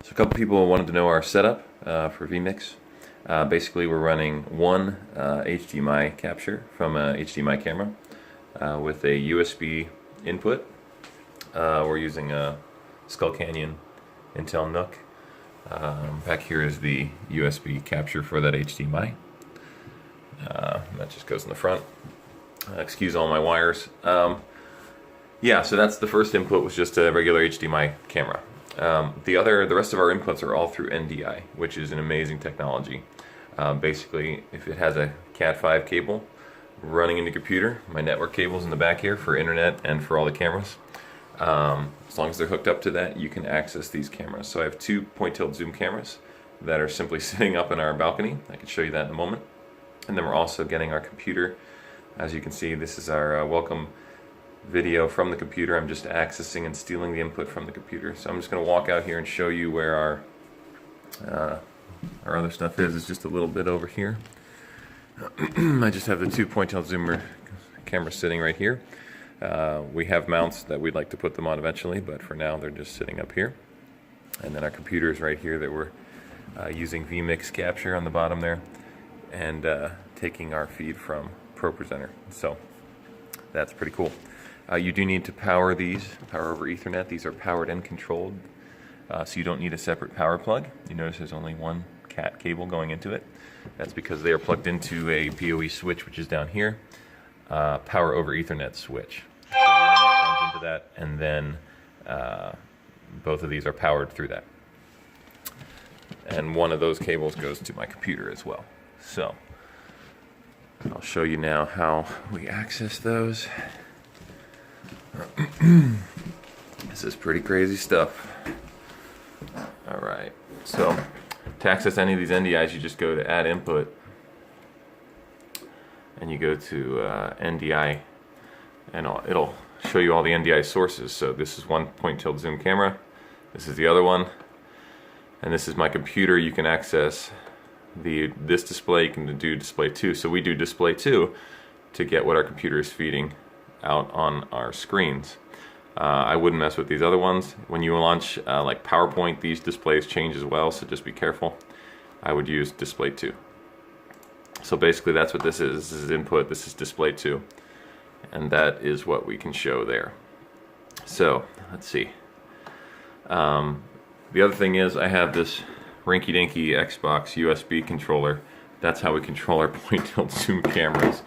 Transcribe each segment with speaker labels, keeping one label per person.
Speaker 1: So a couple people wanted to know our setup for vmix. Basically, we're running one HDMI capture from a HDMI camera with a USB input. We're using a Skull Canyon Intel NUC. Back here is the USB capture for that HDMI. That just goes in the front. Excuse all my wires. Yeah, so that's the first input, was just a regular HDMI camera. The rest of our inputs are all through NDI, which is an amazing technology. Basically, if it has a Cat5 cable running into computer, my network cable's in the back here for internet and for all the cameras. As long as they're hooked up to that, you can access these cameras. So I have two point-tilt zoom cameras that are simply sitting up in our balcony. I can show you that in a moment. And then we're also getting our computer. As you can see, this is our welcome video from the computer. I'm just accessing and stealing the input from the computer. So I'm just going to walk out here and show you where our other stuff is. It's just a little bit over here. I just have the two point-tilt zoomer cameras sitting right here. We have mounts that we'd like to put them on eventually, but for now they're just sitting up here. And then our computer is right here that we're using vmix capture on the bottom there, and taking our feed from ProPresenter. So that's pretty cool. You do need to power these, power over Ethernet. These are powered and controlled, so you don't need a separate power plug. You notice there's only one Cat cable going into it. That's because they are plugged into a PoE switch, which is down here, power over Ethernet switch. So the internet runs into that, and then both of these are powered through that. And one of those cables goes to my computer as well. So I'll show you now how we access those. This is pretty crazy stuff. Alright, so to access any of these NDIs, you just go to Add Input, and you go to NDI, and it'll show you all the NDI sources. So this is one point-tilt zoom camera, this is the other one, and this is my computer. You can access this display, you can do display 2. So we do display 2 to get what our computer is feeding out on our screens. I wouldn't mess with these other ones. When you launch like PowerPoint, these displays change as well, so just be careful. I would use display 2. So basically that's what this is. This is input, this is display 2, and that is what we can show there. So let's see. The other thing is I have this rinky-dinky Xbox USB controller. That's how we control our point-tilt zoom cameras,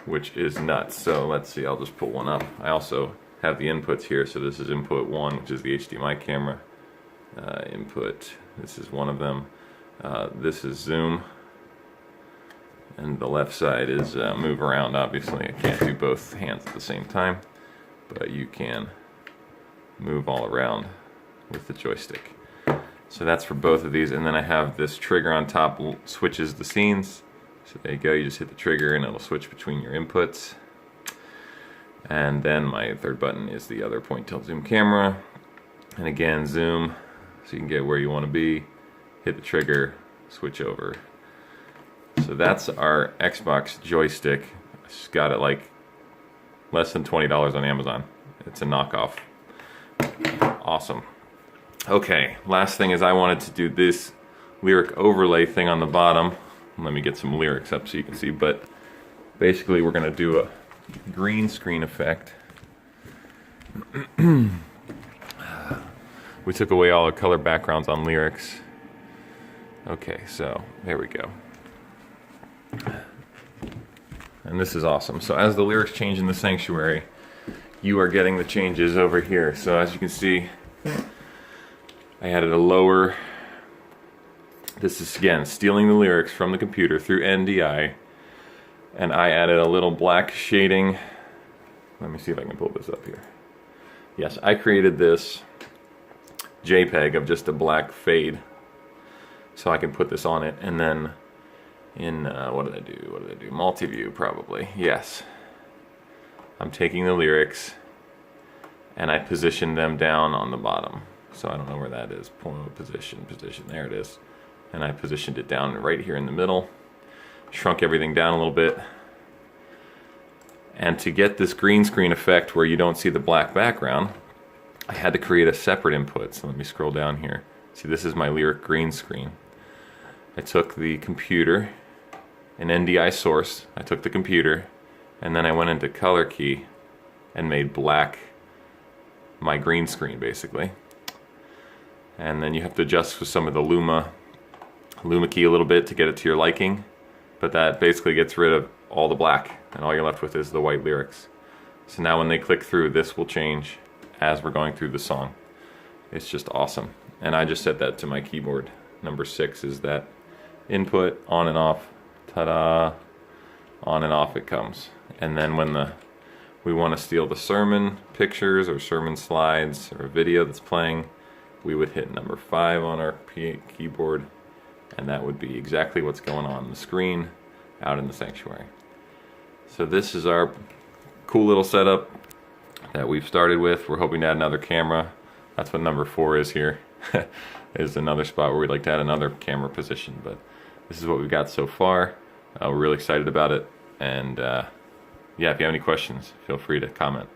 Speaker 1: which is nuts. So let's see, I'll just pull one up. I also have the inputs here. So this is input 1, which is the HDMI camera input. This is one of them. This is zoom, and the left side is move around. Obviously I can't do both hands at the same time, but you can move all around with the joystick. So that's for both of these. And then I have this trigger on top, switches the scenes. So there you go, you just hit the trigger and it'll switch between your inputs. And then my third button is the other point-tilt zoom camera. And again, zoom, so you can get where you want to be. Hit the trigger, switch over. So that's our Xbox joystick. I just got it like less than $20 on Amazon. It's a knockoff. Awesome. Okay, last thing is I wanted to do this lyric overlay thing on the bottom. Let me get some lyrics up so you can see, but basically we're going to do a green screen effect. We took away all the color backgrounds on lyrics. Okay, so there we go. And this is awesome. So as the lyrics change in the sanctuary, you are getting the changes over here. So as you can see, I added a lower. This is again stealing the lyrics from the computer through NDI, and I added a little black shading. Let me see if I can pull this up here. Yes, I created this JPEG of just a black fade, so I can put this on it, and then in what did I do? Multi-view probably. Yes, I'm taking the lyrics and I positioned them down on the bottom. So I don't know where that is. Position. There it is. And I positioned it down right here in the middle. Shrunk everything down a little bit. And to get this green screen effect where you don't see the black background, I had to create a separate input. So let me scroll down here. See, this is my lyric green screen. I took the computer, an NDI source, I took the computer, and then I went into color key and made black my green screen basically. And then you have to adjust with some of the Luma key a little bit to get it to your liking, but that basically gets rid of all the black and all you're left with is the white lyrics. So now when they click through, this will change as we're going through the song. It's just awesome. And I just set that to my keyboard. Number 6 is that input, on and off, ta-da, on and off it comes. And then when we want to steal the sermon pictures or sermon slides or a video that's playing, we would hit number 5 on our keyboard, and that would be exactly what's going on the screen out in the sanctuary. So this is our cool little setup that we've started with. We're hoping to add another camera. That's what number 4 is here. There's another spot where we'd like to add another camera position, but this is what we've got so far. We're really excited about it, and yeah, if you have any questions, feel free to comment.